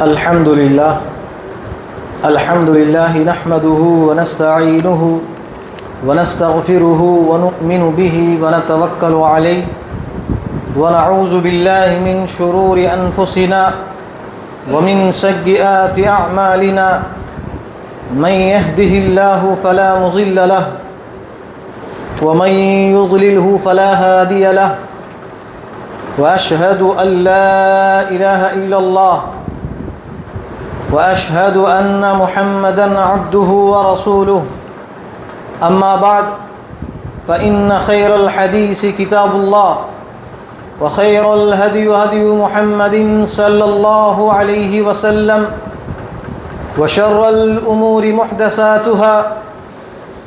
الحمد لله نحمده ونستعينه ونستغفره ونؤمن به ونتوكل عليه ونعوذ بالله من شرور أنفسنا ومن سيئات أعمالنا من يهده الله فلا مضل له ومن يضلله فلا هادي له وأشهد أن لا إله إلا الله وأشهد أن محمدًا عبده ورسوله أما بعد فإن خير الحديث كتاب الله وخير الهدي هدي محمد صلى الله عليه وسلم وشر الأمور محدثاتها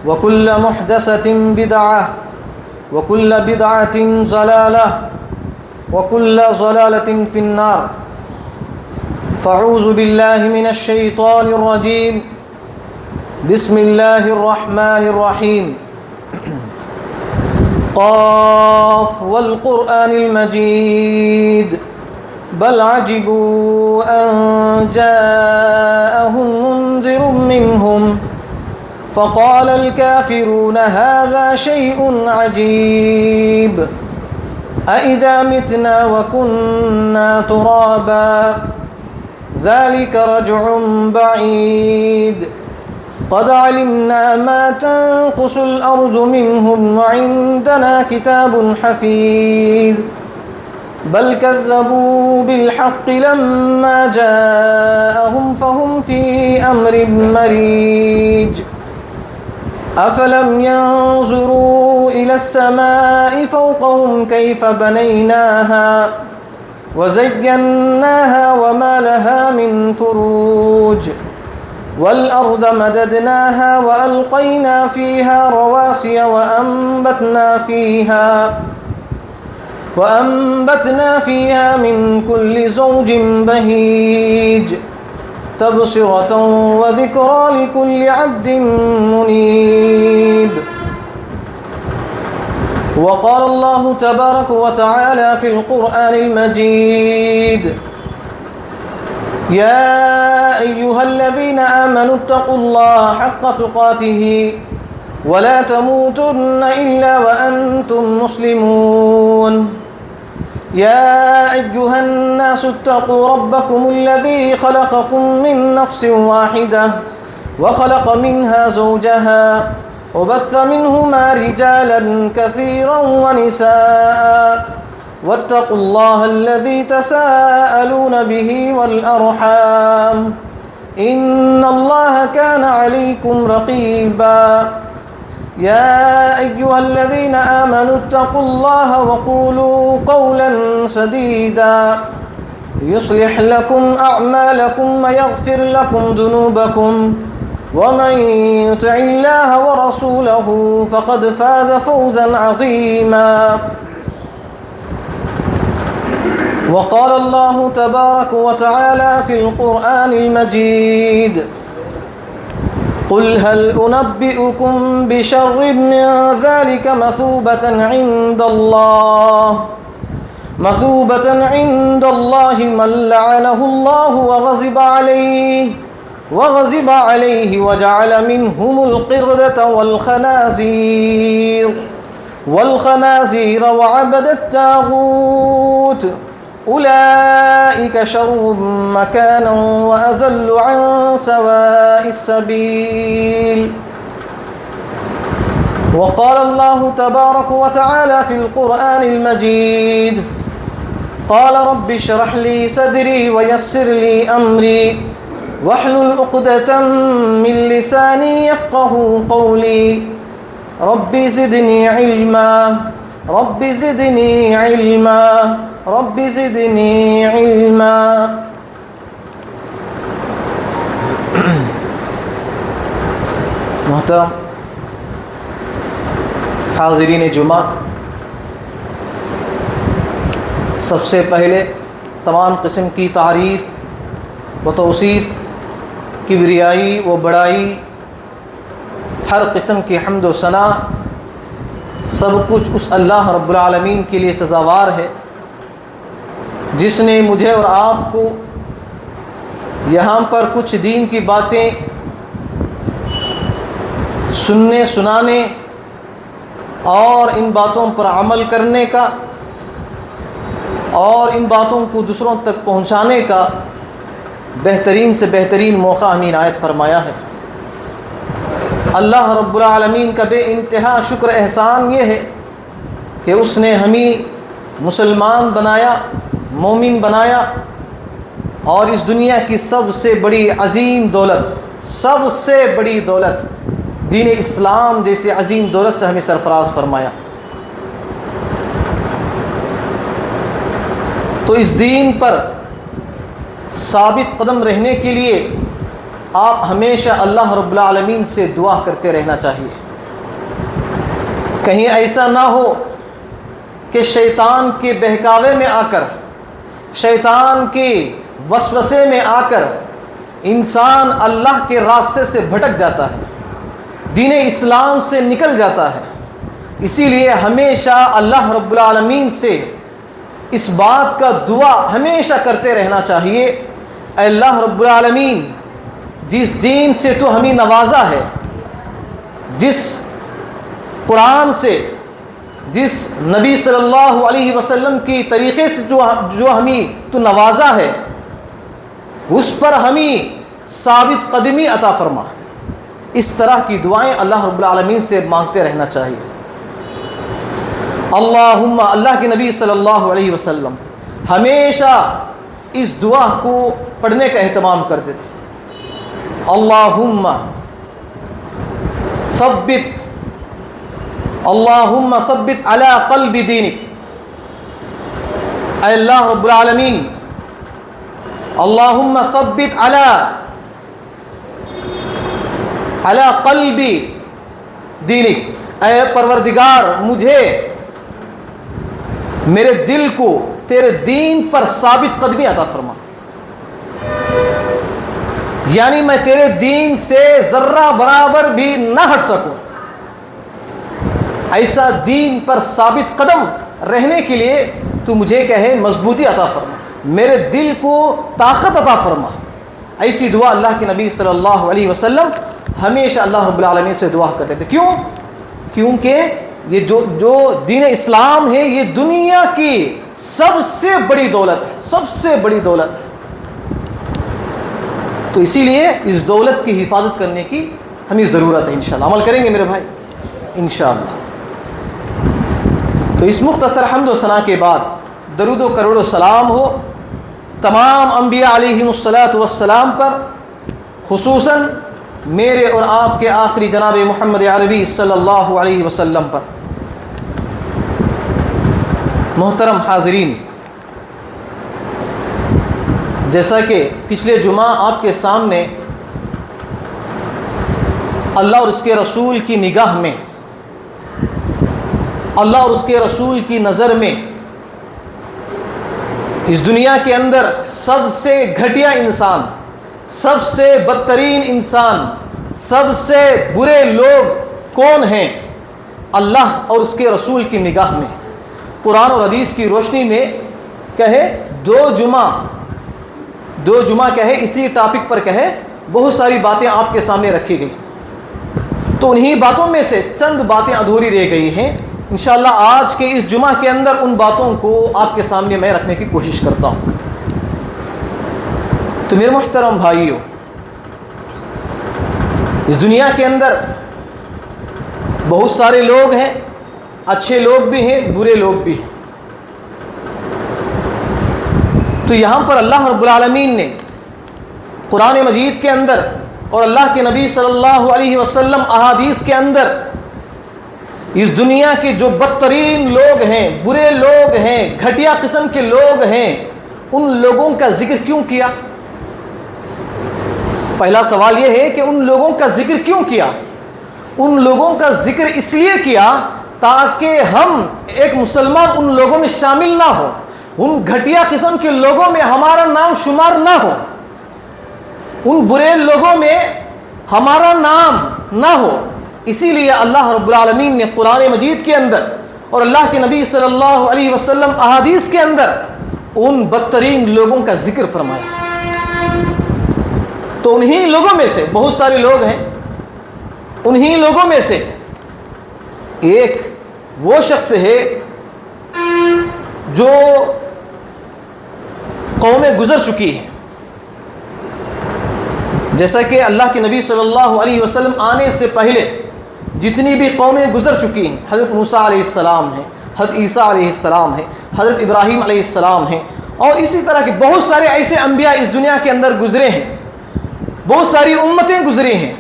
وكل محدثة بدعة وكل بدعة ضلالة وكل ضلالة في النار فاعوذ بالله من الشيطان الرجيم بسم الله الرحمن الرحيم قاف والقرآن المجيد بل عجبوا أن جاءهم منذر منهم فقال الكافرون هذا شيء عجيب أإذا متنا وكنا ترابا ذلك رجع بعيد قد علمنا ما تنقص الأرض منهم وعندنا كتاب حفيظ بل كذبوا بالحق لما جاءهم فهم في أمر مريج أفلم ينظروا إلى السماء فوقهم كيف بنيناها وزيناها وما لها من فروج والأرض مددناها وألقينا فيها رواسي وأنبتنا فيها من كل زوج بهيج تبصرة وذكرى لكل عبد منيب وقال الله تبارك وتعالى في القرآن المجيد يا أيها الذين آمنوا اتقوا الله حق تقاته ولا تموتن إلا وأنتم مسلمون يا أيها الناس اتقوا ربكم الذي خلقكم من نفس واحدة وخلق منها زوجها وبث منهما رجالا كثيرا ونساء واتقوا الله الذي تساءلون به والأرحام إن الله كان عليكم رقيبا يا أيها الذين آمنوا اتقوا الله وقولوا قولا سديدا يصلح لكم أعمالكم ويغفر لكم ذنوبكم ومن يطع الله ورسوله فقد فاز فوزا عظيما وقال الله تبارك وتعالى في القرآن المجيد قل هل أنبئكم بشر من ذلك مثوبة عند الله من لعنه الله وغضب عليه وجعل منهم القردة والخنازير وعبد الطاغوت أولئك شر مكانا وأضل عن سواء السبيل وقال الله تبارك وتعالى في القرآن المجيد قال رب اشرح لي صدري ويسر لي أمري واحلل عقدة من لساني يفقه قولي رب زدني علما محترم حاضرین جمعہ، سب سے پہلے تمام قسم کی تعریف و توصیف، کبریائی و بڑائی، ہر قسم کی حمد و ثنا سب کچھ اس اللہ رب العالمین کے لیے سزاوار ہے جس نے مجھے اور آپ کو یہاں پر کچھ دین کی باتیں سننے سنانے اور ان باتوں پر عمل کرنے کا اور ان باتوں کو دوسروں تک پہنچانے کا بہترین سے بہترین موقع ہمیں عنایت فرمایا ہے۔ اللہ رب العالمین کا بے انتہا شکر احسان یہ ہے کہ اس نے ہمیں مسلمان بنایا، مومن بنایا، اور اس دنیا کی سب سے بڑی عظیم دولت، سب سے بڑی دولت دین اسلام جیسے عظیم دولت سے ہمیں سرفراز فرمایا۔ تو اس دین پر ثابت قدم رہنے کے لیے آپ ہمیشہ اللہ رب العالمین سے دعا کرتے رہنا چاہیے۔ کہیں ایسا نہ ہو کہ شیطان کے بہکاوے میں آ کر، شیطان کے وسوسے میں آ کر انسان اللہ کے راستے سے بھٹک جاتا ہے، دین اسلام سے نکل جاتا ہے۔ اسی لیے ہمیشہ اللہ رب العالمین سے اس بات کا دعا ہمیشہ کرتے رہنا چاہیے، اے اللہ رب العالمین، جس دین سے تو ہمیں نوازا ہے، جس قرآن سے، جس نبی صلی اللہ علیہ وسلم کی طریقے سے جو ہمیں تو نوازا ہے، اس پر ہمیں ثابت قدمی عطا فرما۔ اس طرح کی دعائیں اللہ رب العالمین سے مانگتے رہنا چاہیے۔ اللہم، اللہ کے نبی صلی اللہ علیہ وسلم ہمیشہ اس دعا کو پڑھنے کا اہتمام کرتے تھے۔ اللہم ثبت علی قلب دینک، اے اللہ رب العالمین، اللہم ثبت علی قلب دینک، اے پروردگار مجھے، میرے دل کو تیرے دین پر ثابت قدمی عطا فرما، یعنی میں تیرے دین سے ذرہ برابر بھی نہ ہٹ سکوں۔ ایسا دین پر ثابت قدم رہنے کے لیے تو مجھے کہے مضبوطی عطا فرما، میرے دل کو طاقت عطا فرما۔ ایسی دعا اللہ کے نبی صلی اللہ علیہ وسلم ہمیشہ اللہ رب العالمین سے دعا کرتے تھے۔ کیوں؟ کیونکہ یہ جو دین اسلام ہے یہ دنیا کی سب سے بڑی دولت ہے، سب سے بڑی دولت ہے۔ تو اسی لیے اس دولت کی حفاظت کرنے کی ہمیں ضرورت ہے۔ انشاءاللہ عمل کریں گے میرے بھائی انشاءاللہ۔ تو اس مختصر حمد و ثنا کے بعد درود و کروڑ و سلام ہو تمام انبیاء علیہم الصلاۃ والسلام پر، خصوصاً میرے اور آپ کے آخری جناب محمد عربی صلی اللہ علیہ وسلم پر۔ محترم حاضرین، جیسا کہ پچھلے جمعہ آپ کے سامنے اللہ اور اس کے رسول کی نگاہ میں، اللہ اور اس کے رسول کی نظر میں اس دنیا کے اندر سب سے گھٹیا انسان، سب سے بدترین انسان، سب سے برے لوگ کون ہیں؟ اللہ اور اس کے رسول کی نگاہ میں قرآن اور حدیث کی روشنی میں کہے دو جمعہ کہے اسی ٹاپک پر کہے بہت ساری باتیں آپ کے سامنے رکھی گئی، تو انہی باتوں میں سے چند باتیں ادھوری رہ گئی ہیں۔ انشاءاللہ آج کے اس جمعہ کے اندر ان باتوں کو آپ کے سامنے میں رکھنے کی کوشش کرتا ہوں۔ تو میرے محترم بھائیوں، اس دنیا کے اندر بہت سارے لوگ ہیں، اچھے لوگ بھی ہیں، برے لوگ بھی ہیں۔ تو یہاں پر اللہ رب العالمین نے قرآن مجید کے اندر اور اللہ کے نبی صلی اللہ علیہ وسلم احادیث کے اندر اس دنیا کے جو بدترین لوگ ہیں، برے لوگ ہیں، گھٹیا قسم کے لوگ ہیں، ان لوگوں کا ذکر کیوں کیا؟ پہلا سوال یہ ہے کہ ان لوگوں کا ذکر کیوں کیا؟ ان لوگوں کا ذکر اس لیے کیا تاکہ ہم ایک مسلمان ان لوگوں میں شامل نہ ہو، ان گھٹیا قسم کے لوگوں میں ہمارا نام شمار نہ ہو، ان برے لوگوں میں ہمارا نام نہ ہو۔ اسی لیے اللہ رب العالمین نے قرآن مجید کے اندر اور اللہ کے نبی صلی اللہ علیہ وسلم احادیث کے اندر ان بدترین لوگوں کا ذکر فرمایا۔ تو انہی لوگوں میں سے بہت سارے لوگ ہیں، انہی لوگوں میں سے ایک وہ شخص ہے جو قومیں گزر چکی ہیں. جیسا کہ اللہ کے نبی صلی اللہ علیہ وسلم آنے سے پہلے جتنی بھی قومیں گزر چکی ہیں، حضرت موسیٰ علیہ السلام ہیں، حضرت عیسیٰ علیہ السلام ہیں، حضرت ابراہیم علیہ السلام ہیں، اور اسی طرح کے بہت سارے ایسے انبیاء اس دنیا کے اندر گزرے ہیں، بہت ساری امتیں گزری ہیں.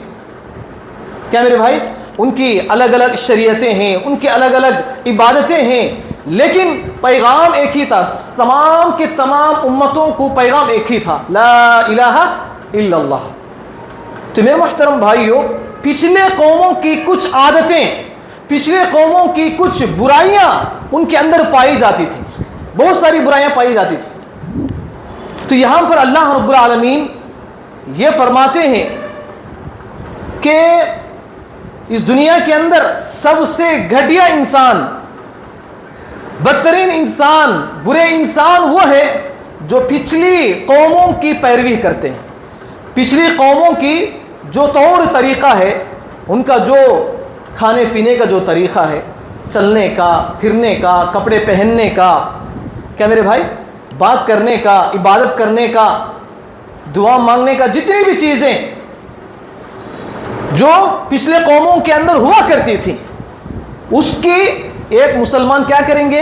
کیا میرے بھائی؟ ان کی الگ الگ شریعتیں ہیں، ان کی الگ الگ عبادتیں ہیں، لیکن پیغام ایک ہی تھا. تمام کے تمام امتوں کو پیغام ایک ہی تھا، لا الہ الا اللہ. تو میرے محترم بھائیوں، پچھلے قوموں کی کچھ عادتیں، پچھلے قوموں کی کچھ برائیاں ان کے اندر پائی جاتی تھیں، بہت ساری برائیاں پائی جاتی تھیں. تو یہاں پر اللہ رب العالمین یہ فرماتے ہیں کہ اس دنیا کے اندر سب سے گھٹیا انسان، بدترین انسان، برے انسان وہ ہے جو پچھلی قوموں کی پیروی کرتے ہیں. پچھلی قوموں کی جو طور طریقہ ہے، ان کا جو کھانے پینے کا جو طریقہ ہے، چلنے کا، پھرنے کا، کپڑے پہننے کا، کیا میرے بھائی، بات کرنے کا، عبادت کرنے کا، دعا مانگنے کا، جتنی بھی چیزیں جو پچھلے قوموں کے اندر ہوا کرتی تھیں، اس کی ایک مسلمان کیا کریں گے؟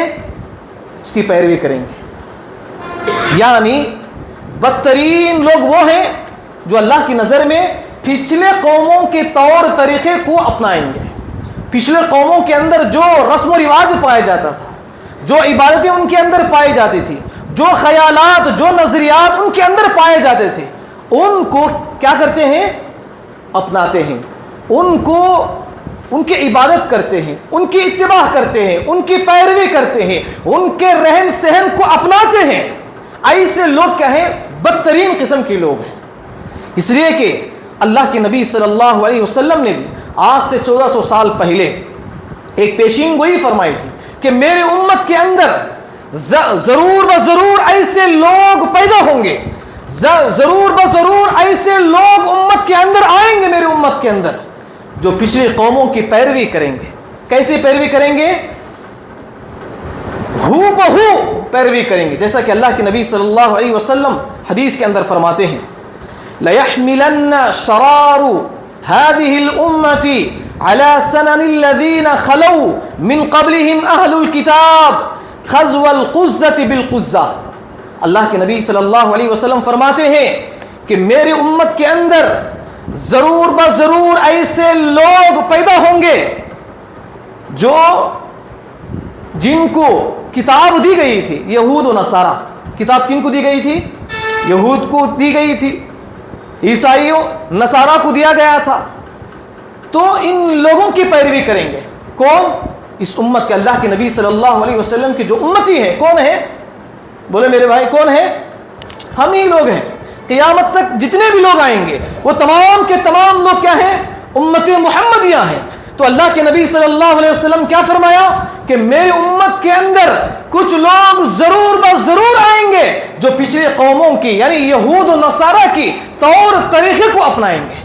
اس کی پیروی کریں گے. یعنی بدترین لوگ وہ ہیں جو اللہ کی نظر میں پچھلے قوموں کے طور طریقے کو اپنائیں گے. پچھلے قوموں کے اندر جو رسم و رواج پایا جاتا تھا، جو عبادتیں ان کے اندر پائی جاتی تھی، جو خیالات، جو نظریات ان کے اندر پائے جاتے تھے، ان کو کیا کرتے ہیں؟ اپناتے ہیں. ان کو، ان کی عبادت کرتے ہیں، ان کی اتباع کرتے ہیں، ان کی پیروی کرتے ہیں، ان کے رہن سہن کو اپناتے ہیں. ایسے لوگ کیا ہیں؟ بدترین قسم کے لوگ ہیں. اس لیے کہ اللہ کے نبی صلی اللہ علیہ وسلم نے بھی آج سے 1400 سال پہلے ایک پیشین گوئی فرمائی تھی کہ میرے امت کے اندر ضرور بضرور ایسے لوگ پیدا ہوں گے، ضرور بضرور ایسے لوگ امت کے اندر آئیں گے، میرے امت کے اندر، جو پچھلی قوموں کی پیروی کریں گے. کیسے پیروی کریں گے؟ ہو بہو پیروی کریں گے. جیسا کہ اللہ کے نبی صلی اللہ علیہ وسلم حدیث کے اندر فرماتے ہیں، لَيَحْمِلَنَّ شَرَارُ هَذِهِ الْأُمَّةِ عَلَى سَنَنِ الَّذِينَ خَلَوْا مِنْ قَبْلِهِمْ أَهْلُ الْكِتَابِ خَزْوَ الْقُزَّةِ بِالْقُزَّةِ. اللہ کے نبی صلی اللہ علیہ وسلم فرماتے ہیں کہ میری امت کے اندر ضرور بضرور ایسے لوگ پیدا ہوں گے جو جن کو کتاب دی گئی تھی، یہود و نصارہ. کتاب کن کو دی گئی تھی؟ یہود کو دی گئی تھی، عیسائیوں نصارہ کو دیا گیا تھا. تو ان لوگوں کی پیروی کریں گے. کون؟ اس امت کے، اللہ کے نبی صلی اللہ علیہ وسلم کی جو امتی ہے. کون ہے؟ بولے میرے بھائی، کون ہے؟ ہم ہی لوگ ہیں. قیامت تک جتنے بھی لوگ آئیں گے وہ تمام کے تمام لوگ کیا ہیں؟ امت محمدیہ ہیں. تو اللہ کے نبی صلی اللہ علیہ وسلم کیا فرمایا کہ میری امت کے اندر کچھ لوگ ضرور بضرور آئیں گے جو پچھلی قوموں کی، یعنی یہود و نصارہ کی طور طریقے کو اپنائیں گے.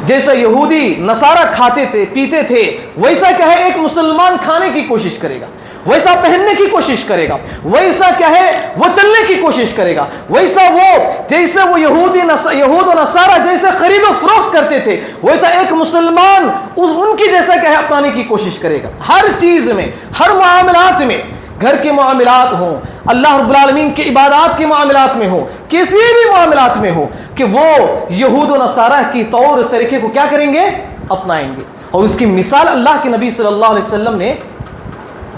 جیسا یہودی نصارہ کھاتے تھے، پیتے تھے، ویسا کیا ہے ایک مسلمان کھانے کی کوشش کرے گا، ویسا پہننے کی کوشش کرے گا، ویسا کیا ہے وہ چلنے کی کوشش کرے گا، ویسا وہ جیسے وہ یہود و نصارہ جیسے خرید و فروخت کرتے تھے، ویسا ایک مسلمان ان کی جیسا کیا ہے اپنانے کی کوشش کرے گا. ہر چیز میں، ہر معاملات میں، گھر کے معاملات ہوں، اللہ رب العالمین کی عبادات کے معاملات میں ہوں، کسی بھی معاملات میں ہوں، کہ وہ یہود و نصارہ کی طور طریقے کو کیا کریں گے؟ اپنائیں گے. اور اس کی مثال اللہ کے نبی صلی اللہ علیہ وسلم نے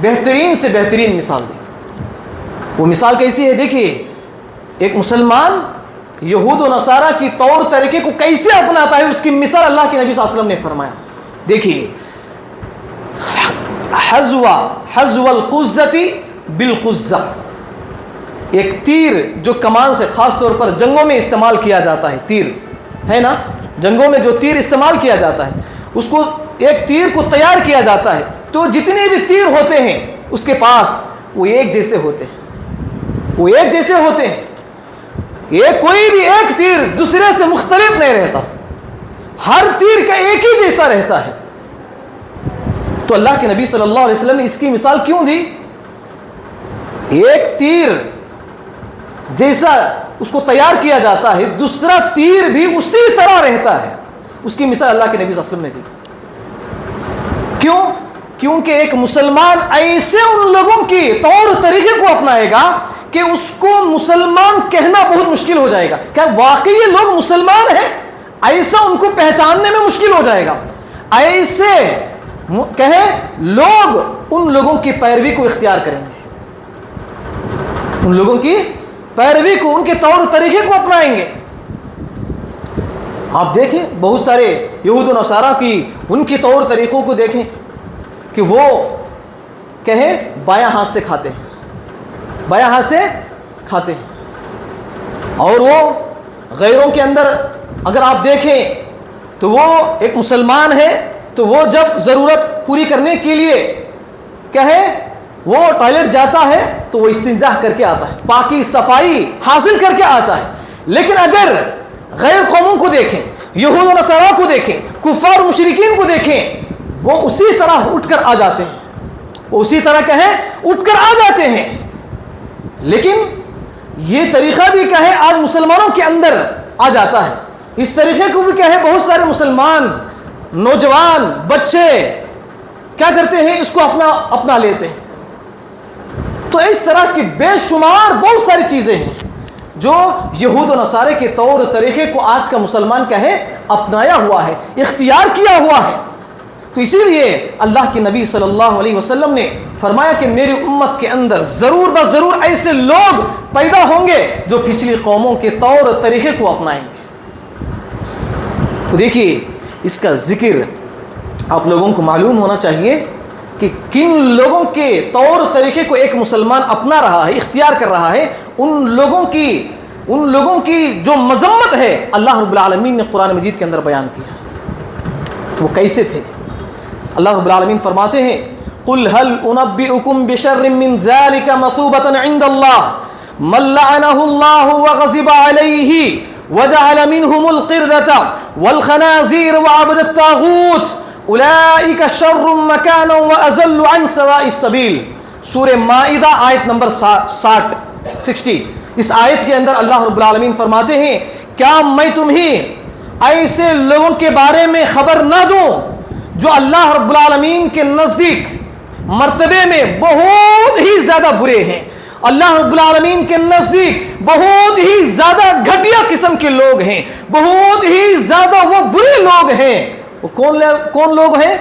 بہترین سے بہترین مثال دی. وہ مثال کیسی ہے؟ دیکھیے، ایک مسلمان یہود و نصارہ کی طور طریقے کو کیسے اپناتا ہے، اس کی مثال اللہ کے نبی صلی اللہ علیہ وسلم نے فرمایا. دیکھیے، حزو القزتی بالقزہ، ایک تیر جو کمان سے خاص طور پر جنگوں میں استعمال کیا جاتا ہے، تیر ہے نا، جنگوں میں جو تیر استعمال کیا جاتا ہے، اس کو ایک تیر کو تیار کیا جاتا ہے تو جتنے بھی تیر ہوتے ہیں اس کے پاس وہ ایک جیسے ہوتے ہیں، وہ ایک جیسے ہوتے ہیں. یہ کوئی بھی ایک تیر دوسرے سے مختلف نہیں رہتا، ہر تیر کا ایک ہی جیسا رہتا ہے۔ تو اللہ کے نبی صلی اللہ علیہ وسلم نے اس کی مثال کیوں دی؟ ایک تیر جیسا اس کو تیار کیا جاتا ہے، دوسرا تیر بھی اسی طرح رہتا ہے، اس کی مثال اللہ کے نبی صلی اللہ علیہ وسلم نے دی۔ کیوں؟ کیونکہ ایک مسلمان ایسے ان لوگوں کی طور طریقے کو اپنائے گا کہ اس کو مسلمان کہنا بہت مشکل ہو جائے گا، کیا واقعی یہ لوگ مسلمان ہیں؟ ایسا ان کو پہچاننے میں مشکل ہو جائے گا۔ ایسے کہیں لوگ ان لوگوں کی پیروی کو اختیار کریں گے، ان لوگوں کی پیروی کو، ان کے طور طریقے کو اپنائیں گے۔ آپ دیکھیں بہت سارے یہود و نصارہ کی ان کی طور طریقوں کو دیکھیں کہ وہ کہیں بایاں ہاتھ سے کھاتے ہیں، بایاں ہاتھ سے کھاتے ہیں، اور وہ غیروں کے اندر اگر آپ دیکھیں تو وہ ایک مسلمان ہے تو وہ جب ضرورت پوری کرنے کے لیے کہے وہ ٹوائلٹ جاتا ہے تو وہ استنجا کر کے آتا ہے، پاکی صفائی حاصل کر کے آتا ہے۔ لیکن اگر غیر قوموں کو دیکھیں، یہود و نصارہ کو دیکھیں، کفار و مشرکین کو دیکھیں، وہ اسی طرح اٹھ کر آ جاتے ہیں، وہ اسی طرح کہیں اٹھ کر آ جاتے ہیں۔ لیکن یہ طریقہ بھی کہیں آج مسلمانوں کے اندر آ جاتا ہے، اس طریقے کو بھی کہیں بہت سارے مسلمان نوجوان بچے کیا کرتے ہیں، اس کو اپنا لیتے ہیں۔ تو اس طرح کی بے شمار بہت ساری چیزیں ہیں جو یہود و نصارے کے طور طریقے کو آج کا مسلمان کہے اپنایا ہوا ہے، اختیار کیا ہوا ہے۔ تو اسی لیے اللہ کے نبی صلی اللہ علیہ وسلم نے فرمایا کہ میری امت کے اندر ضرور بس ضرور ایسے لوگ پیدا ہوں گے جو پچھلی قوموں کے طور طریقے کو اپنائیں گے۔ تو دیکھیے اس کا ذکر آپ لوگوں کو معلوم ہونا چاہیے کہ کن لوگوں کے طور طریقے کو ایک مسلمان اپنا رہا ہے، اختیار کر رہا ہے، ان لوگوں کی جو مذمت ہے اللہ رب العالمین نے قرآن مجید کے اندر بیان کیا۔ وہ کیسے تھے؟ اللہ رب العالمین فرماتے ہیں قُلْ هَلْ أُنَبِّئُكُمْ بِشَرٍّ مِّن ذَلِكَ مَثُوبَةً عِندَ اللَّهِ مَن لَّعَنَهُ اللَّهُ وَغَضِبَ عَلَيْهِ وَجَعَلَ مِنْهُمُ الْقِرْدَةَ وَالْخَنَازِيرَ وَعَبَدَ الطَّاغُوتِ أُولَٰئِكَ شَرٌّ مَّكَانًا وَأَضَلُّ عَن سَوَاءِ السَّبِيلِ۔ سورہ مائدہ آیت نمبر 60 اس آیت کے اندر اللہ رب العالمین فرماتے ہیں کیا میں تمہیں ایسے لوگوں کے بارے میں خبر نہ دوں جو اللہ رب العالمین کے نزدیک مرتبے میں بہت ہی زیادہ برے ہیں، اللہ رب العالمین کے نزدیک بہت ہی زیادہ گھٹیا قسم کے لوگ ہیں، بہت ہی زیادہ وہ برے لوگ ہیں۔ وہ کون لوگ ہیں؟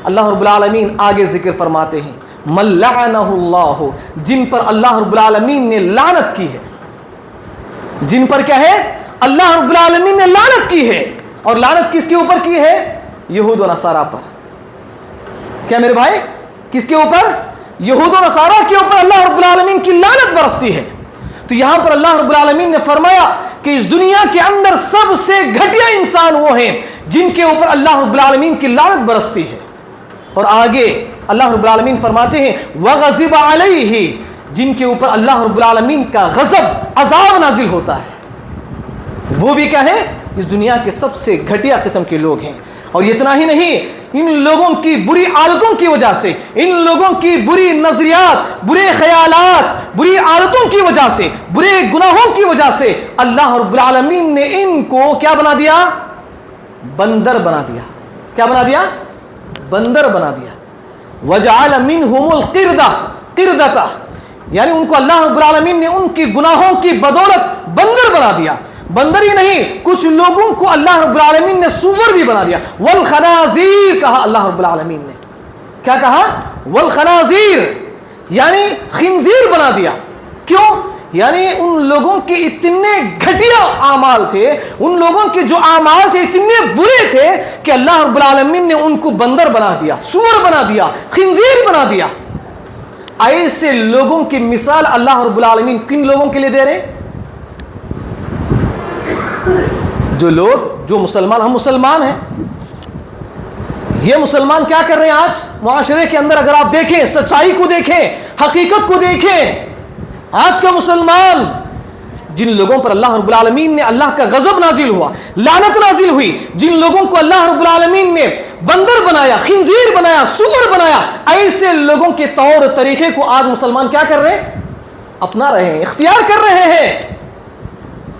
اللہ رب العالمین آگے ذکر فرماتے ہیں من لعنہ اللہ، جن پر اللہ رب العالمین نے لعنت کی ہے، جن پر کیا ہے اللہ رب العالمین نے لعنت کی ہے۔ اور لعنت کس کے اوپر کی ہے؟ یہود و نصارہ پر۔ کیا میرے بھائی؟ کس کے اوپر؟ یہود و نصارہ کے اوپر اللہ رب العالمین کی لعنت برستی ہے۔ تو یہاں پر اللہ رب العالمین نے فرمایا کہ اس دنیا کے اندر سب سے گھٹیا انسان وہ ہیں جن کے اوپر اللہ رب العالمین کی لعنت برستی ہے۔ اور آگے اللہ رب العالمین فرماتے ہیں وَغَضِبَ عَلَيْهِ، جن کے اوپر اللہ رب العالمین کا غضب عذاب نازل ہوتا ہے، وہ بھی کیا ہے؟ اس دنیا کے سب سے گھٹیا قسم کے لوگ ہیں۔ اور اتنا ہی نہیں، ان لوگوں کی بری عادتوں کی وجہ سے، ان لوگوں کی بری نظریات، برے خیالات، بری عادتوں کی وجہ سے، برے گناہوں کی وجہ سے اللہ رب العالمین نے ان کو کیا بنا دیا؟ بندر بنا دیا۔ کیا بنا دیا؟ بندر بنا دیا۔ وَجَعَلَ مِنْهُمُ الْقِرْدَةَ، یعنی ان کو اللہ رب العالمین نے ان کی گناہوں کی بدولت بندر بنا دیا۔ بندر ہی نہیں، کچھ لوگوں کو اللہ رب العالمین نے سور بھی بنا دیا۔ والخنازیر کہا اللہ رب العالمین نے، کیا کہا؟ والخنازیر، یعنی خنزیر بنا دیا۔ کیوں؟ یعنی ان لوگوں کے اتنے گھٹیا اعمال تھے، ان لوگوں کے جو اعمال تھے اتنے برے تھے کہ اللہ رب العالمین نے ان کو بندر بنا دیا، سور بنا دیا، خنزیر بنا دیا۔ ایسے لوگوں کی مثال اللہ رب العالمین کن لوگوں کے لیے دے رہے؟ جو مسلمان، ہم مسلمان ہیں، یہ مسلمان کیا کر رہے ہیں آج معاشرے کے اندر؟ اگر آپ دیکھیں، سچائی کو دیکھیں، حقیقت کو دیکھیں، آج کا مسلمان جن لوگوں پر اللہ رب العالمین نے اللہ کا غضب نازل ہوا، لعنت نازل ہوئی، جن لوگوں کو اللہ رب العالمین نے بندر بنایا، خنزیر بنایا، سور بنایا، ایسے لوگوں کے طور طریقے کو آج مسلمان کیا کر رہے ہیں؟ اپنا رہے ہیں، اختیار کر رہے ہیں۔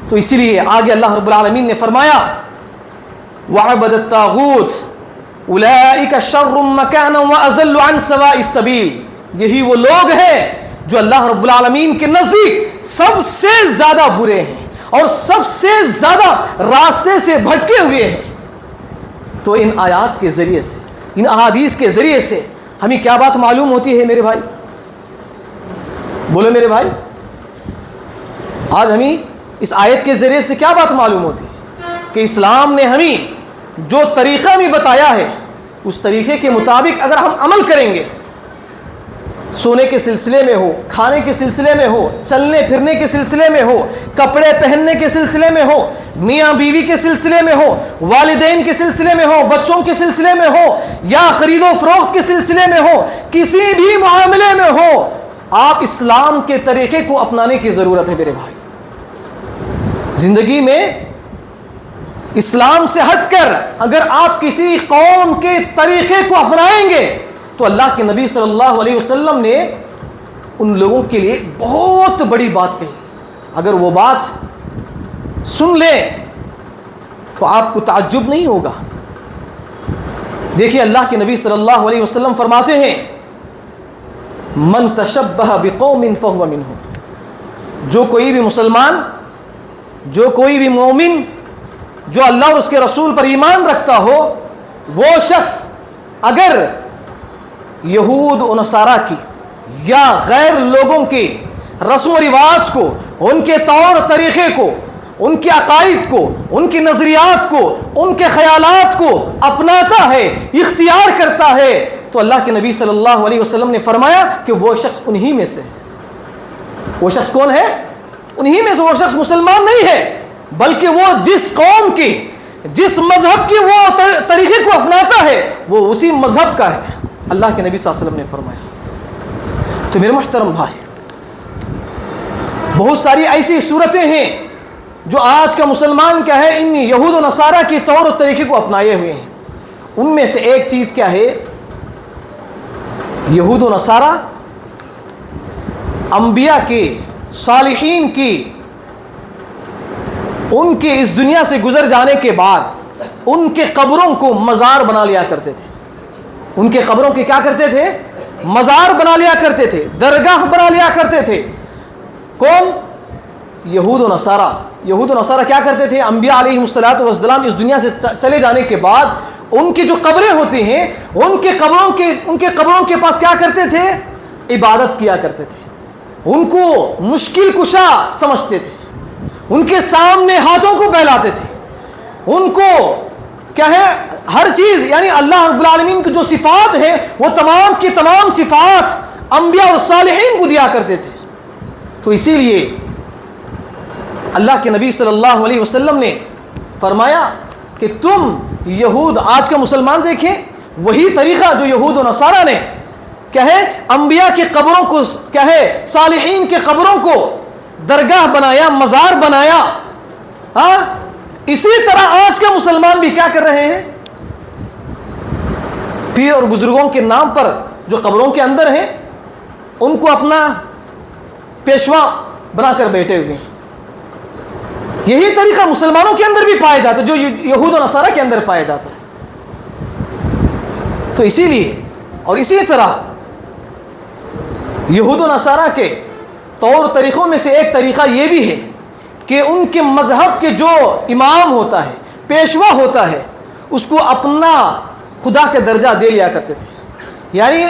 تو اسی لیے آگے اللہ رب العالمین نے فرمایا وَعَبَدَ الطَّاغُوتَ أُولَئِكَ شَرٌّ مَكَانًا وَأَضَلُّ عَنْ سَوَاءِ السَّبِيلِ، یہی وہ لوگ ہیں جو اللہ رب العالمین کے نزدیک سب سے زیادہ برے ہیں اور سب سے زیادہ راستے سے بھٹکے ہوئے ہیں۔ تو ان آیات کے ذریعے سے، ان احادیث کے ذریعے سے ہمیں کیا بات معلوم ہوتی ہے میرے بھائی؟ بولو میرے بھائی، آج ہمیں اس آیت کے ذریعے سے کیا بات معلوم ہوتی ہے؟ کہ اسلام نے ہمیں جو طریقہ ہمیں بتایا ہے اس طریقے کے مطابق اگر ہم عمل کریں گے، سونے کے سلسلے میں ہو، کھانے کے سلسلے میں ہو، چلنے پھرنے کے سلسلے میں ہو، کپڑے پہننے کے سلسلے میں ہو، میاں بیوی کے سلسلے میں ہو، والدین کے سلسلے میں ہو، بچوں کے سلسلے میں ہو، یا خرید و فروخت کے سلسلے میں ہو، کسی بھی معاملے میں ہو، آپ اسلام کے طریقے کو اپنانے کی ضرورت ہے میرے بھائی۔ زندگی میں اسلام سے ہٹ کر اگر آپ کسی قوم کے طریقے کو اپنائیں گے تو اللہ کے نبی صلی اللہ علیہ وسلم نے ان لوگوں کے لیے بہت بڑی بات کہی۔ اگر وہ بات سن لیں تو آپ کو تعجب نہیں ہوگا۔ دیکھیے اللہ کے نبی صلی اللہ علیہ وسلم فرماتے ہیں من تشبہ بقوم فہو منہم، جو کوئی بھی مسلمان، جو کوئی بھی مومن جو اللہ اور اس کے رسول پر ایمان رکھتا ہو، وہ شخص اگر یہود و نصارہ کی یا غیر لوگوں کے رسم و رواج کو، ان کے طور طریقے کو، ان کے عقائد کو، ان کے نظریات کو، ان کے خیالات کو اپناتا ہے، اختیار کرتا ہے، تو اللہ کے نبی صلی اللہ علیہ وسلم نے فرمایا کہ وہ شخص انہی میں سے ہے۔ وہ شخص کون ہے؟ انہی میں سے وہ شخص مسلمان نہیں ہے، بلکہ وہ جس قوم کی، جس مذہب کی وہ طریقے کو اپناتا ہے وہ اسی مذہب کا ہے، اللہ کے نبی صلی اللہ علیہ وسلم نے فرمایا۔ تو میرے محترم بھائی، بہت ساری ایسی صورتیں ہیں جو آج کا مسلمان کیا ہے ان یہود و نصارہ کے طور و طریقے کو اپنائے ہوئے ہیں۔ ان میں سے ایک چیز کیا ہے؟ یہود و نصارہ انبیاء کے، صالحین کی، ان کے اس دنیا سے گزر جانے کے بعد ان کے قبروں کو مزار بنا لیا کرتے تھے۔ ان کے قبروں کے کیا کرتے تھے؟ مزار بنا لیا کرتے تھے، درگاہ بنا لیا کرتے تھے۔ کون؟ یہود و نصارہ۔ یہود و نصارہ کیا کرتے تھے؟ انبیاء علیہ السلام اس دنیا سے چلے جانے کے بعد ان کی جو قبریں ہوتی ہیں ان کے قبروں کے پاس کیا کرتے تھے؟ عبادت کیا کرتے تھے، ان کو مشکل کشا سمجھتے تھے، ان کے سامنے ہاتھوں کو پھیلاتے تھے، ان کو کیا ہے ہر چیز، یعنی اللہ رب العالمین کی جو صفات ہیں وہ تمام کی تمام صفات انبیاء اور صالحین کو دیا کرتے تھے۔ تو اسی لیے اللہ کے نبی صلی اللہ علیہ وسلم نے فرمایا کہ تم یہود، آج کا مسلمان دیکھیں وہی طریقہ جو یہود و نصارہ نے کیا ہے انبیاء کی قبروں کو، کیا ہے صالحین کے قبروں کو درگاہ بنایا، مزار بنایا۔ ہاں، اسی طرح آج کا مسلمان بھی کیا کر رہے ہیں؟ پیر اور بزرگوں کے نام پر جو قبروں کے اندر ہیں ان کو اپنا پیشوا بنا کر بیٹھے ہوئے ہیں۔ یہی طریقہ مسلمانوں کے اندر بھی پایا جاتا ہے جو یہود و نصارہ کے اندر پایا جاتا ہے۔ تو اسی لیے اور اسی طرح یہود و نصارہ کے طور طریقوں میں سے ایک طریقہ یہ بھی ہے کہ ان کے مذہب کے جو امام ہوتا ہے، پیشوا ہوتا ہے، اس کو اپنا خدا کا درجہ دے لیا کرتے تھے۔ یعنی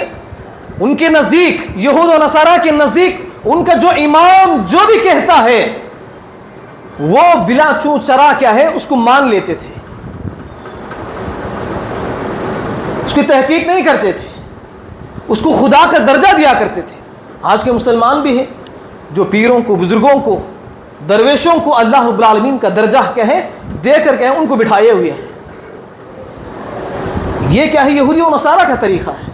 ان کے نزدیک، یہود و نصارہ کے نزدیک، ان کا جو امام جو بھی کہتا ہے وہ بلا چوں چرا کیا ہے اس کو مان لیتے تھے، اس کی تحقیق نہیں کرتے تھے، اس کو خدا کا درجہ دیا کرتے تھے۔ آج کے مسلمان بھی ہیں جو پیروں کو، بزرگوں کو، درویشوں کو اللہ رب العالمین کا درجہ کیا ہے دے کر کے ان کو بٹھائے ہوئے ہیں۔ یہ کیا ہے؟ یہودی و نصارہ کا طریقہ ہے۔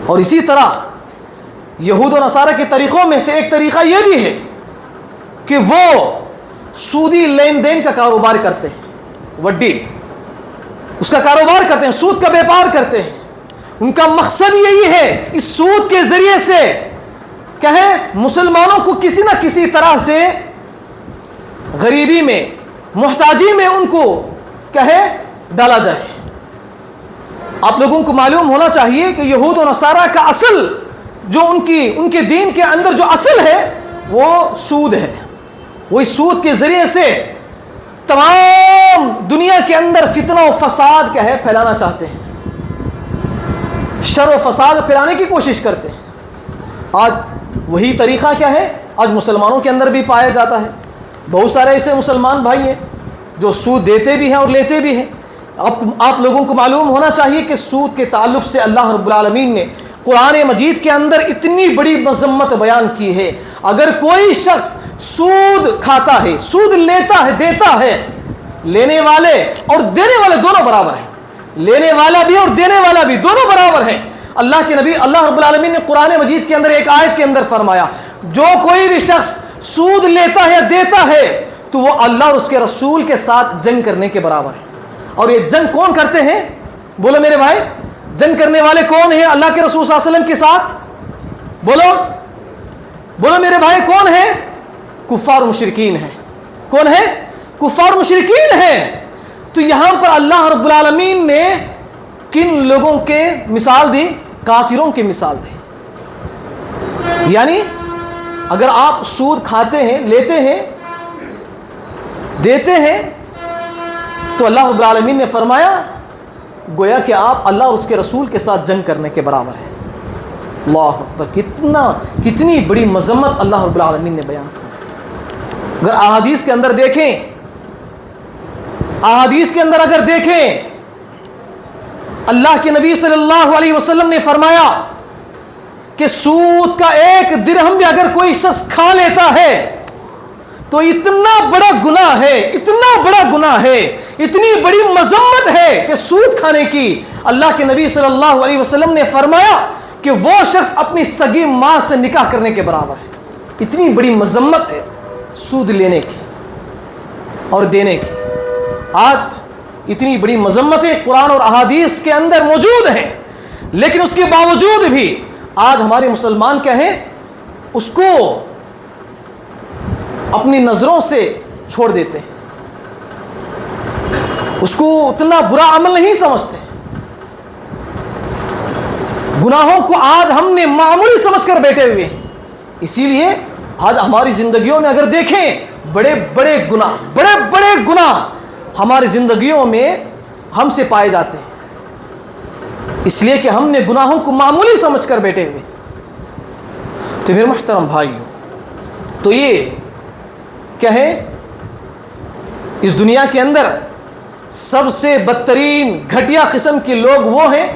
اور اسی طرح یہود و نصارہ کے طریقوں میں سے ایک طریقہ یہ بھی ہے کہ وہ سودی لین دین کا کاروبار کرتے ہیں، وڈی اس کا کاروبار کرتے ہیں، سود کا بیپار کرتے ہیں. ان کا مقصد یہی ہے اس سود کے ذریعے سے کہیں مسلمانوں کو کسی نہ کسی طرح سے غریبی میں، محتاجی میں ان کو کہیں ڈالا جائے. آپ لوگوں کو معلوم ہونا چاہیے کہ یہود و نصارہ کا اصل جو ان کے دین کے اندر جو اصل ہے وہ سود ہے. وہ اس سود کے ذریعے سے تمام دنیا کے اندر فتنہ و فساد کیا ہے پھیلانا چاہتے ہیں، شر و فساد پھیلانے کی کوشش کرتے ہیں. آج وہی طریقہ کیا ہے آج مسلمانوں کے اندر بھی پایا جاتا ہے. بہت سارے ایسے مسلمان بھائی ہیں جو سود دیتے بھی ہیں اور لیتے بھی ہیں. آپ لوگوں کو معلوم ہونا چاہیے کہ سود کے تعلق سے اللہ رب العالمین نے قرآن مجید کے اندر اتنی بڑی مذمت بیان کی ہے. اگر کوئی شخص سود کھاتا ہے، سود لیتا ہے، دیتا ہے، لینے والے اور دینے والے دونوں برابر ہیں. لینے والا بھی اور دینے والا بھی دونوں برابر ہیں. اللہ کے نبی اللہ رب العالمین نے قرآن مجید کے اندر ایک آیت کے اندر فرمایا جو کوئی بھی شخص سود لیتا ہے یا دیتا ہے تو وہ اللہ اور اس کے رسول کے ساتھ جنگ کرنے کے برابر ہے. اور یہ جنگ کون کرتے ہیں؟ بولو میرے بھائی، جنگ کرنے والے کون ہیں اللہ کے رسول صلی اللہ علیہ وسلم کے ساتھ؟ بولو میرے بھائی، کون ہیں؟ کفار و مشرکین ہیں. کون ہے؟ کفار و مشرکین ہیں. تو یہاں پر اللہ رب العالمین نے کن لوگوں کے مثال دی؟ کافروں کی مثال دی. یعنی اگر آپ سود کھاتے ہیں، لیتے ہیں، دیتے ہیں تو اللہ رب العالمین نے فرمایا گویا کہ آپ اللہ اور اس کے رسول کے ساتھ جنگ کرنے کے برابر ہیں. اللہ اکبر، کتنی بڑی مذمت اللہ رب العالمین نے بیان کی. اگر احادیث کے اندر دیکھیں، احادیث کے اندر اگر دیکھیں، اللہ کے نبی صلی اللہ علیہ وسلم نے فرمایا کہ سود کا ایک درہم بھی اگر کوئی شخص کھا لیتا ہے تو اتنا بڑا گناہ ہے، اتنا بڑا گناہ ہے، اتنی بڑی مذمت ہے کہ سود کھانے کی. اللہ کے نبی صلی اللہ علیہ وسلم نے فرمایا کہ وہ شخص اپنی سگی ماں سے نکاح کرنے کے برابر ہے. اتنی بڑی مذمت ہے سود لینے کی اور دینے کی. آج اتنی بڑی مذمتیں قرآن اور احادیث کے اندر موجود ہیں، لیکن اس کے باوجود بھی آج ہمارے مسلمان کیا ہیں، اس کو اپنی نظروں سے چھوڑ دیتے ہیں، اس کو اتنا برا عمل نہیں سمجھتے. گناہوں کو آج ہم نے معمولی سمجھ کر بیٹھے ہوئے ہیں. اسی لیے آج ہماری زندگیوں میں اگر دیکھیں بڑے بڑے گناہ ہماری زندگیوں میں ہم سے پائے جاتے ہیں، اس لیے کہ ہم نے گناہوں کو معمولی سمجھ کر بیٹھے ہوئے. تو میرے محترم بھائیو، تو یہ کیا ہے، اس دنیا کے اندر سب سے بدترین گھٹیا قسم کے لوگ وہ ہیں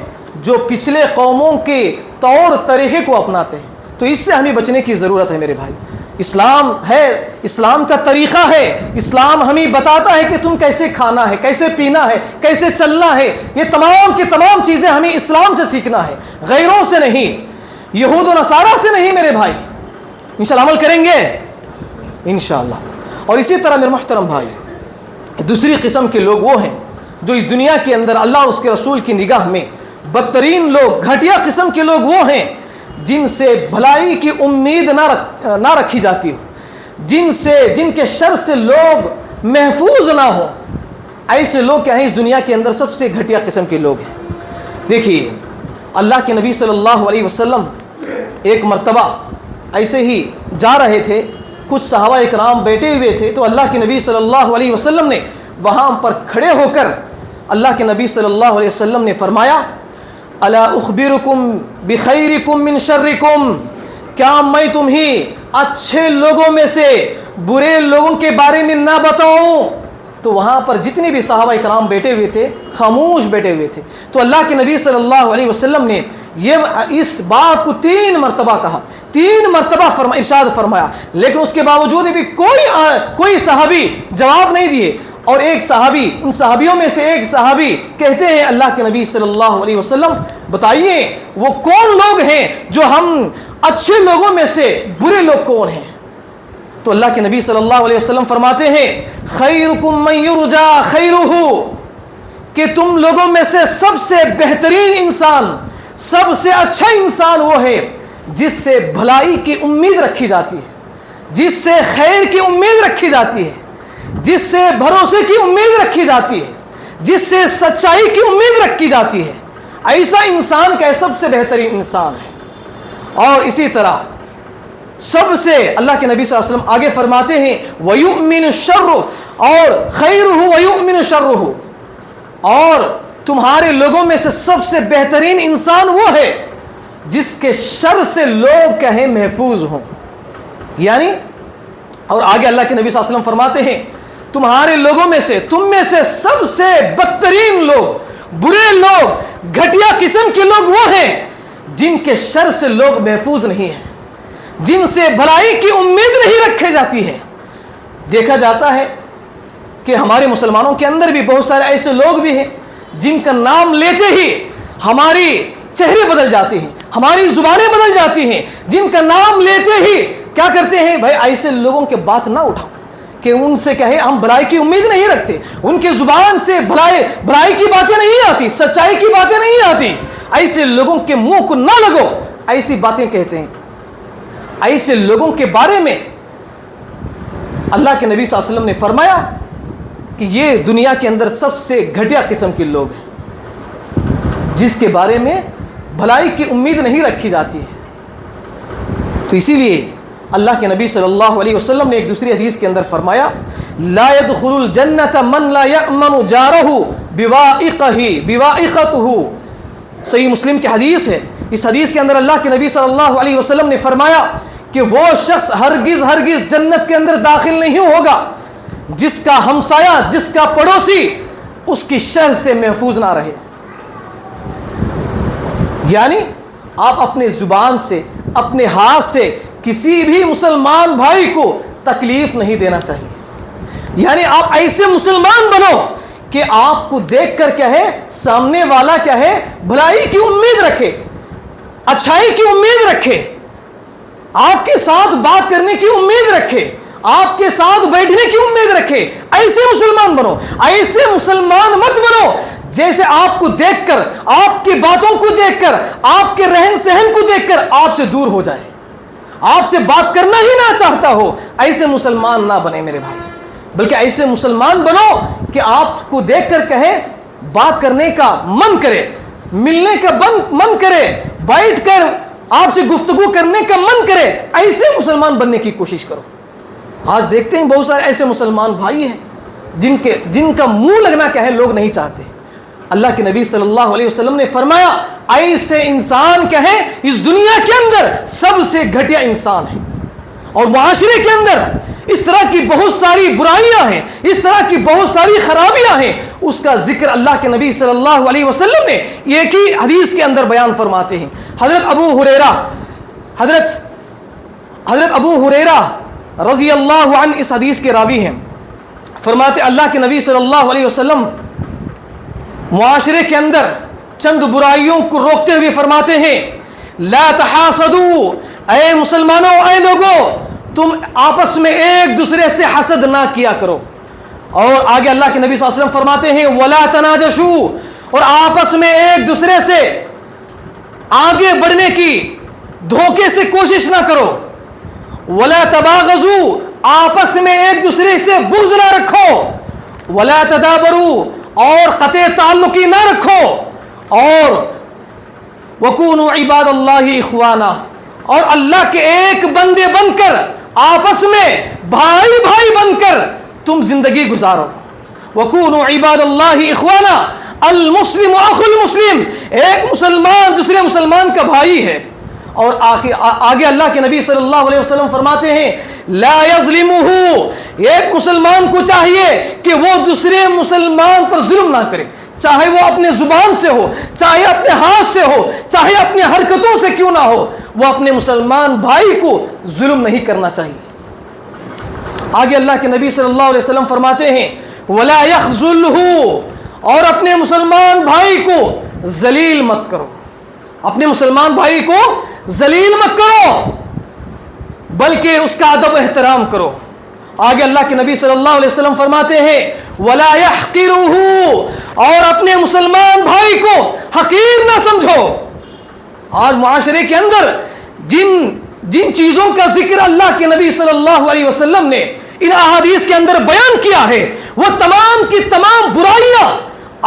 جو پچھلے قوموں کے طور طریقے کو اپناتے ہیں. تو اس سے ہمیں بچنے کی ضرورت ہے میرے بھائی. اسلام ہے، اسلام کا طریقہ ہے. اسلام ہمیں بتاتا ہے کہ تم کیسے کھانا ہے، کیسے پینا ہے، کیسے چلنا ہے. یہ تمام کی تمام چیزیں ہمیں اسلام سے سیکھنا ہے، غیروں سے نہیں، یہود و نصارہ سے نہیں میرے بھائی. انشاءاللہ عمل کریں گے انشاءاللہ. اور اسی طرح میرے محترم بھائی، دوسری قسم کے لوگ وہ ہیں جو اس دنیا کے اندر اللہ اور اس کے رسول کی نگاہ میں بدترین لوگ، گھٹیا قسم کے لوگ وہ ہیں جن سے بھلائی کی امید نہ رکھی جاتی ہو، جن کے شر سے لوگ محفوظ نہ ہو. ایسے لوگ کیا ہیں اس دنیا کے اندر سب سے گھٹیا قسم کے لوگ ہیں. دیکھیے اللہ کے نبی صلی اللہ علیہ وسلم ایک مرتبہ ایسے ہی جا رہے تھے، کچھ صحابہ اکرام بیٹھے ہوئے تھے، تو اللہ کے نبی صلی اللہ علیہ وسلم نے وہاں پر کھڑے ہو کر اللہ کے نبی صلی اللہ علیہ وسلم نے فرمایا الا اخبرکم بخیرکم من شرکم، کیا میں تمہیں اچھے لوگوں میں سے برے لوگوں کے بارے میں نہ بتاؤں؟ تو وہاں پر جتنے بھی صحابہ کرام بیٹھے ہوئے تھے خاموش بیٹھے ہوئے تھے. تو اللہ کے نبی صلی اللہ علیہ وسلم نے اس بات کو 3 مرتبہ کہا، 3 مرتبہ ارشاد فرمایا، لیکن اس کے باوجود بھی کوئی صحابی جواب نہیں دیے. اور ایک صحابی، ان صحابیوں میں سے ایک صحابی کہتے ہیں اللہ کے نبی صلی اللہ علیہ وسلم بتائیے وہ کون لوگ ہیں جو ہم اچھے لوگوں میں سے برے لوگ کون ہیں؟ تو اللہ کے نبی صلی اللہ علیہ وسلم فرماتے ہیں خیرکم من یرجا خیرہ، کہ تم لوگوں میں سے سب سے بہترین انسان، سب سے اچھا انسان وہ ہے جس سے بھلائی کی امید رکھی جاتی ہے، جس سے خیر کی امید رکھی جاتی ہے، جس سے بھروسے کی امید رکھی جاتی ہے، جس سے سچائی کی امید رکھی جاتی ہے، ایسا انسان کا سب سے بہترین انسان ہے۔ اور اسی طرح سب سے اللہ کے نبی صلی اللہ علیہ وسلم آگے فرماتے ہیں وَيُؤْمِنُ الشَّرُّ، اور خَيْرُهُ وَيُؤْمِنُ شَرُّهُ، اور تمہارے لوگوں میں سے سب سے بہترین انسان وہ ہے جس کے شر سے لوگ کہیں محفوظ ہوں۔ یعنی اور آگے اللہ کے نبی صلی اللہ علیہ وسلم فرماتے ہیں تمہارے لوگوں میں سے، تم میں سے سب سے بدترین لوگ، برے لوگ، گھٹیا قسم کے لوگ وہ ہیں جن کے شر سے لوگ محفوظ نہیں ہیں، جن سے بھلائی کی امید نہیں رکھی جاتی ہے۔ دیکھا جاتا ہے کہ ہمارے مسلمانوں کے اندر بھی بہت سارے ایسے لوگ بھی ہیں جن کا نام لیتے ہی ہماری چہرے بدل جاتے ہیں، ہماری زبانیں بدل جاتی ہیں، جن کا نام لیتے ہی کیا کرتے ہیں، بھائی ایسے لوگوں کے بات نہ اٹھاؤ کہ ان سے کہے ہم بھلائی کی امید نہیں رکھتے، ان کے زبان سے بھلائی کی باتیں نہیں آتی، سچائی کی باتیں نہیں آتی، ایسے لوگوں کے منہ کو نہ لگو، ایسی باتیں کہتے ہیں۔ ایسے لوگوں کے بارے میں اللہ کے نبی صلی اللہ علیہ وسلم نے فرمایا کہ یہ دنیا کے اندر سب سے گھٹیا قسم کے لوگ ہیں جس کے بارے میں بھلائی کی امید نہیں رکھی جاتی ہے۔ تو اسی لیے اللہ کے نبی صلی اللہ علیہ وسلم نے ایک دوسری حدیث کے اندر فرمایا لا يدخل الجنة من لا يأمن جاره بوائقته، صحیح مسلم کی حدیث ہے۔ اس حدیث کے اندر اللہ کے نبی صلی اللہ علیہ وسلم نے فرمایا کہ وہ شخص ہرگز جنت کے اندر داخل نہیں ہوگا جس کا ہمسایہ، جس کا پڑوسی اس کی شر سے محفوظ نہ رہے۔ یعنی آپ اپنے زبان سے، اپنے ہاتھ سے کسی بھی مسلمان بھائی کو تکلیف نہیں دینا چاہیے۔ یعنی آپ ایسے مسلمان بنو کہ آپ کو دیکھ کر کیا ہے، سامنے والا کیا ہے، بھلائی کی امید رکھے، اچھائی کی امید رکھے، آپ کے ساتھ بات کرنے کی امید رکھے، آپ کے ساتھ بیٹھنے کی امید رکھے۔ ایسے مسلمان بنو، ایسے مسلمان مت بنو جیسے آپ کو دیکھ کر، آپ کی باتوں کو دیکھ کر، آپ کے رہن سہن کو دیکھ کر آپ سے دور ہو جائے، آپ سے بات کرنا ہی نہ چاہتا ہو۔ ایسے مسلمان نہ بنے میرے بھائی، بلکہ ایسے مسلمان بنو کہ آپ کو دیکھ کر کہے، بات کرنے کا من کرے، ملنے کا من کرے، بیٹھ کر آپ سے گفتگو کرنے کا من کرے۔ ایسے مسلمان بننے کی کوشش کرو۔ آج دیکھتے ہیں بہت سارے ایسے مسلمان بھائی ہیں جن کا منہ لگنا کیا ہے لوگ نہیں چاہتے۔ اللہ کے نبی صلی اللہ علیہ وسلم نے فرمایا ایسے انسان کیا ہے، اس دنیا کے اندر سب سے گھٹیا انسان ہے۔ اور معاشرے کے اندر اس طرح کی بہت ساری برائیاں ہیں، اس طرح کی بہت ساری خرابیاں ہیں، اس کا ذکر اللہ کے نبی صلی اللہ علیہ وسلم نے ایک ہی حدیث کے اندر بیان فرماتے ہیں۔ حضرت ابو ہریرہ رضی اللہ عنہ اس حدیث کے راوی ہیں۔ فرماتے اللہ کے نبی صلی اللہ علیہ وسلم معاشرے کے اندر چند برائیوں کو روکتے ہوئے فرماتے ہیں لا تحاسدوا، اے مسلمانوں، اے لوگوں، تم آپس میں ایک دوسرے سے حسد نہ کیا کرو۔ اور آگے اللہ کے نبی صلی اللہ علیہ وسلم فرماتے ہیں ولا تناجشوا، اور آپس میں ایک دوسرے سے آگے بڑھنے کی دھوکے سے کوشش نہ کرو۔ ولا تباغضوا، آپس میں ایک دوسرے سے بغض نہ رکھو۔ ولا تدابروا، اور قطع تعلقی نہ رکھو۔ اور وکونوا عباد اللہ اخوانا، اور اللہ کے ایک بندے بن کر، آپس میں بھائی بھائی بن کر تم زندگی گزارو۔ وکونوا عباد اللہ اخوانا، المسلم اخو المسلم، ایک مسلمان دوسرے مسلمان کا بھائی ہے۔ اور آگے اللہ کے نبی صلی اللہ علیہ وسلم فرماتے ہیں لا یظلمہ، ایک مسلمان کو چاہیے کہ وہ دوسرے مسلمان پر ظلم نہ کرے، چاہے وہ اپنے زبان سے ہو، چاہے اپنے ہاتھ سے ہو، چاہے اپنے حرکتوں سے کیوں نہ ہو، وہ اپنے مسلمان بھائی کو ظلم نہیں کرنا چاہیے۔ آگے اللہ کے نبی صلی اللہ علیہ وسلم فرماتے ہیں ولا یخذلہ، اور اپنے مسلمان بھائی کو ذلیل مت کرو، اپنے مسلمان بھائی کو ذلیل مت کرو، بلکہ اس کا ادب احترام کرو۔ آگے اللہ کے نبی صلی اللہ علیہ وسلم فرماتے ہیں وَلَا يَحْقِرُهُ، اور اپنے مسلمان بھائی کو حقیر نہ سمجھو۔ آج معاشرے کے اندر جن چیزوں کا ذکر اللہ کے نبی صلی اللہ علیہ وسلم نے ان احادیث کے اندر بیان کیا ہے، وہ تمام کی تمام برائیاں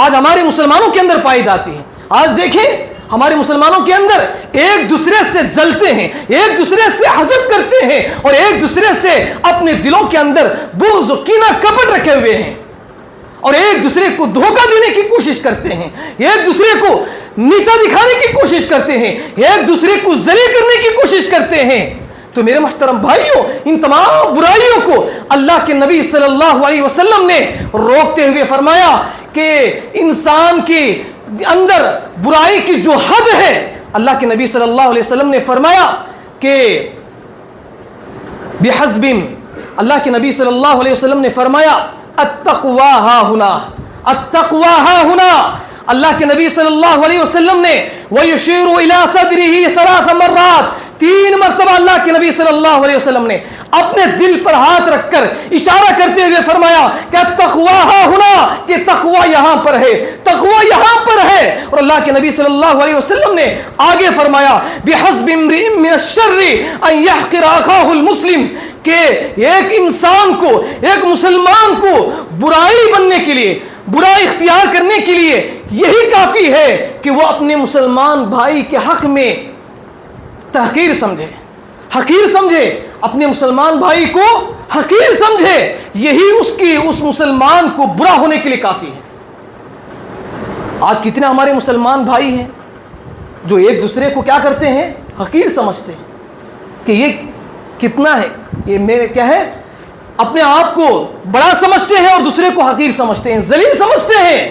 آج ہمارے مسلمانوں کے اندر پائی جاتی ہیں۔ آج دیکھیں ہمارے مسلمانوں کے اندر ایک دوسرے سے جلتے ہیں، ایک دوسرے سے حسد کرتے ہیں، اور ایک دوسرے سے اپنے دلوں کے اندر بغض و کینہ کپٹ رکھے ہوئے ہیں، اور ایک دوسرے کو دھوکہ دینے کی کوشش کرتے ہیں، ایک دوسرے کو نیچا دکھانے کی کوشش کرتے ہیں، ایک دوسرے کو ذلیل کرنے کی کوشش کرتے ہیں۔ تو میرے محترم بھائیوں، ان تمام برائیوں کو اللہ کے نبی صلی اللہ علیہ وسلم نے روکتے ہوئے فرمایا کہ انسان کے اندر برائی کی جو حد ہے، اللہ کے نبی صلی اللہ علیہ وسلم نے فرمایا کہ بحسب، اللہ کے نبی صلی اللہ علیہ وسلم نے فرمایا التقوی ہا ہنا، التقوی ہا ہنا۔ اللہ کے نبی صلی اللہ علیہ وسلم نے وَيُشِيرُ إِلَى صَدْرِهِ 3 مرات، 3 مرتبہ اللہ کے نبی صلی اللہ علیہ وسلم نے اپنے دل پر ہاتھ رکھ کر اشارہ کرتے ہوئے فرمایا کہ تقوی ہا ہنا، کہ تقوی یہاں پر ہے، تقوی یہاں پر ہے۔ اور اللہ کے نبی صلی اللہ علیہ وسلم نے آگے فرمایا بحسب امرئ من الشر ان يحقر اخاه المسلم، کہ ایک انسان کو، ایک مسلمان کو برائی بننے کے لیے، برائی اختیار کرنے کے لیے یہی کافی ہے کہ وہ اپنے مسلمان بھائی کے حق میں تحقیر سمجھے، حقیر سمجھے، اپنے مسلمان بھائی کو حقیر سمجھے، یہی اس مسلمان کو برا ہونے کے لیے کافی ہے۔ آج کتنے ہمارے مسلمان بھائی ہیں جو ایک دوسرے کو کیا کرتے ہیں؟ حقیر سمجھتے ہیں کہ یہ کتنا ہے، یہ میرے کیا ہے، اپنے آپ کو بڑا سمجھتے ہیں اور دوسرے کو حقیر سمجھتے ہیں، ذلیل سمجھتے ہیں۔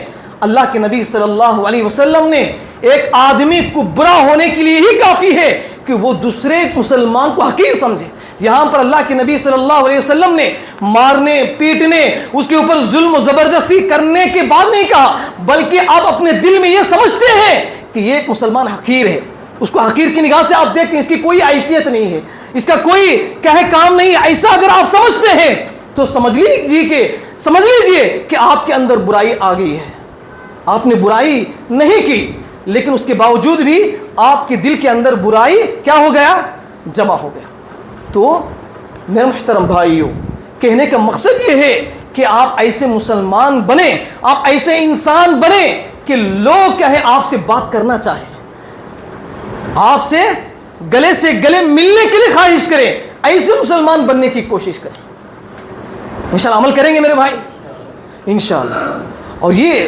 اللہ کے نبی صلی اللہ علیہ وسلم نے ایک آدمی کو برا ہونے کے لیے ہی کافی ہے کہ وہ دوسرے مسلمان کو حقیر سمجھے۔ یہاں پر اللہ کے نبی صلی اللہ علیہ وسلم نے مارنے، پیٹنے، اس کے اوپر ظلم و زبردستی کرنے کے بعد نہیں کہا، بلکہ آپ اپنے دل میں یہ سمجھتے ہیں کہ یہ ایک مسلمان حقیر ہے، اس کو حقیر کی نگاہ سے آپ دیکھتے ہیں، اس کی کوئی حیثیت نہیں ہے، اس کا کوئی کیا ہے کام نہیں ہے۔ ایسا اگر آپ سمجھتے ہیں تو سمجھ لیجئے کہ آپ کے اندر برائی آ گئی ہے۔ آپ نے برائی نہیں کی، لیکن اس کے باوجود بھی آپ کے دل کے اندر برائی کیا ہو گیا؟ جمع ہو گیا۔ تو میرے محترم بھائیوں، کہنے کا مقصد یہ ہے کہ آپ ایسے مسلمان بنیں، آپ ایسے انسان بنیں کہ لوگ کیا ہے آپ سے بات کرنا چاہیں، آپ سے گلے سے گلے ملنے کے لیے خواہش کریں، ایسے مسلمان بننے کی کوشش کریں۔ انشاءاللہ عمل کریں گے میرے بھائی انشاءاللہ۔ اور یہ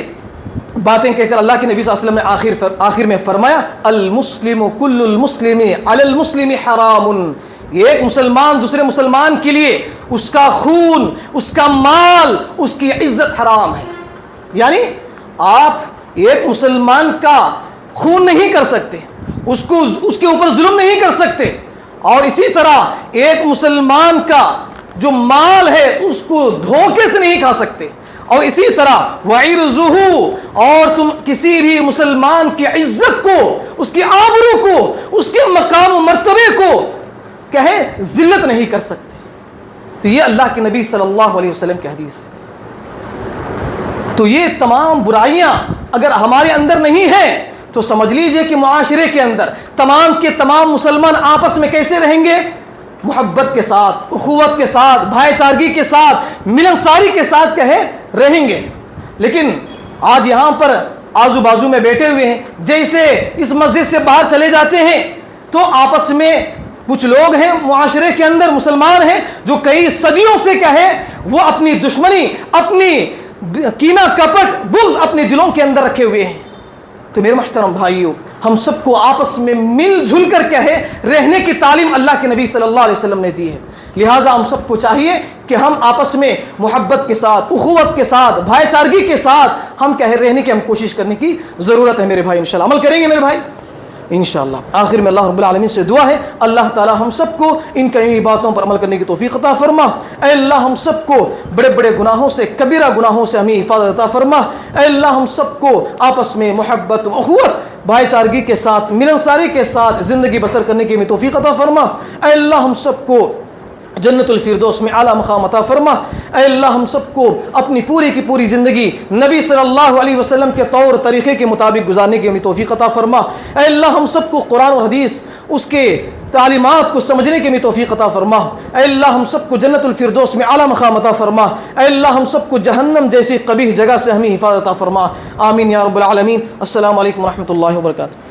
باتیں کہہ کر اللہ کے نبی صلی اللہ علیہ وسلم نے آخر میں فرمایا المسلم کل المسلم علی المسلم حرام، یہ ایک مسلمان دوسرے مسلمان کے لیے اس کا خون، اس کا مال، اس کی عزت حرام ہے۔ یعنی آپ ایک مسلمان کا خون نہیں کر سکتے، اس کے اوپر ظلم نہیں کر سکتے، اور اسی طرح ایک مسلمان کا جو مال ہے اس کو دھوکے سے نہیں کھا سکتے، اور اسی طرح وَعِرْضُهُ، اور تم کسی بھی مسلمان کی عزت کو، اس کی آبرو کو، اس کے مقام و مرتبے کو کہے ذلت نہیں کر سکتے۔ تو یہ اللہ کے نبی صلی اللہ علیہ وسلم کی حدیث ہے۔ تو یہ تمام برائیاں اگر ہمارے اندر نہیں ہیں تو سمجھ لیجئے کہ معاشرے کے اندر تمام کے تمام مسلمان آپس میں کیسے رہیں گے؟ محبت کے ساتھ، اخوت کے ساتھ، بھائی چارگی کے ساتھ، ملنساری کے ساتھ کہے رہیں گے۔ لیکن آج یہاں پر آزو بازو میں بیٹھے ہوئے ہیں، جیسے اس مسجد سے باہر چلے جاتے ہیں تو آپس میں کچھ لوگ ہیں معاشرے کے اندر مسلمان ہیں جو کئی صدیوں سے کہے وہ اپنی دشمنی، اپنی کینہ کپٹ، بغض اپنے دلوں کے اندر رکھے ہوئے ہیں۔ تو میرے محترم بھائیوں، ہم سب کو آپس میں مل جل کر کہے رہنے کی تعلیم اللہ کے نبی صلی اللہ علیہ وسلم نے دی ہے۔ لہٰذا ہم سب کو چاہیے کہ ہم آپس میں محبت کے ساتھ، اخوت کے ساتھ، بھائی چارگی کے ساتھ ہم کہے رہنے کی ہم کوشش کرنے کی ضرورت ہے میرے بھائی۔ انشاءاللہ عمل کریں گے میرے بھائی انشاءاللہ۔ آخر میں اللہ رب العالمین سے دعا ہے اللہ تعالی ہم سب کو ان کئی باتوں پر عمل کرنے کی توفیق عطا فرما۔ اے اللہ ہم سب کو بڑے بڑے گناہوں سے، کبیرہ گناہوں سے ہمیں حفاظت عطا فرما۔ اے اللہ ہم سب کو آپس میں محبت و اخوت، بھائی چارگی کے ساتھ، ملنساری کے ساتھ زندگی بسر کرنے کی ہمیں توفیق عطا فرما۔ اے اللہ ہم سب کو جنت الفردوس میں اعلیٰ مقام عطا فرما۔ اے اللہ ہم سب کو اپنی پوری کی پوری زندگی نبی صلی اللہ علیہ وسلم کے طور طریقے کے مطابق گزارنے کی ہمیں توفیق عطا فرما۔ اے اللہ ہم سب کو قرآن اور حدیث اس کے تعلیمات کو سمجھنے کی ہمیں توفیق عطا فرما۔ اے اللہ ہم سب کو جنت الفردوس میں اعلیٰ مقام عطا فرما۔ اے اللہ ہم سب کو جہنم جیسی قبیح جگہ سے ہمیں حفاظت عطا فرما۔ آمین یا رب العالمین۔ السلام علیکم ورحمۃ اللہ وبرکاتہ۔